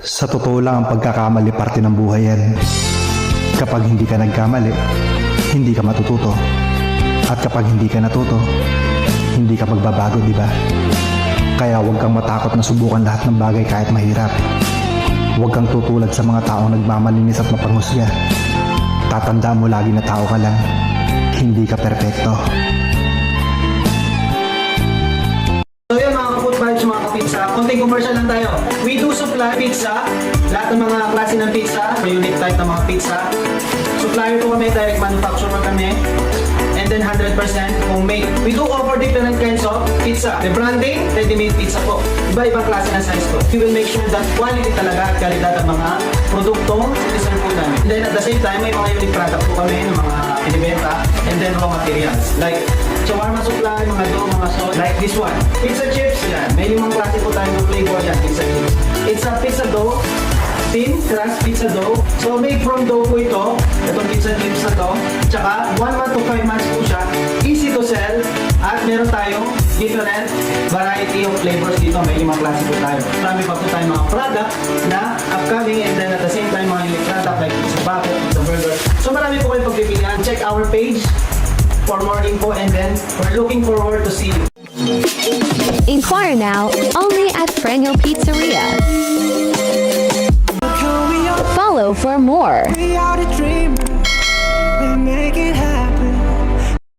Sa totoo lang, ang pagkakamali parte ng buhay yan. Kapag hindi ka nagkamali, hindi ka matututo. At kapag hindi ka natuto, hindi ka magbabago, di ba? Kaya huwag kang matakot na subukan lahat ng bagay kahit mahirap. Huwag kang tutulad sa mga taong nagmamalinis at mapanghusga. Tatandaan mo lagi na tao ka lang. Hindi ka perpekto. So yun mga ka-food vibes, mga ka-pizza, konting commercial lang tayo. We do supply pizza, lahat ng mga klase ng pizza, unique type ng mga pizza. Supplier po kami, direct manufacturer kami, and then 100% homemade. We do offer different kinds of pizza. The branding, ready-made pizza po. Iba-ibang klase ng size po. We will make sure that quality talaga at kalidad ng mga produktong siniserve po namin. And then at the same time, may mga unique product po kami ng mga pinibenta, and then raw materials. Like shawarma supply, mga dough, mga sauce, like this one. Pizza chips, yan. May limang klase po tayo ng flavor yan, pizza chips. It's a pizza dough, thin crust pizza dough. So made from dough po ito, itong pizza chips na to. Tsaka 1 month to 5 months po siya. Easy to sell. At meron tayong different variety of flavors dito. May limang klase po tayo. Marami pa po tayong mga product na upcoming, and then at the same time mga unique product like pizza bucket, pizza burger. So marami po kayong pagpipilian. Check our page for more info, and then we're looking forward to see you. Inquire now only at Frenyo Pizzeria. Follow for more. We are the dreamers.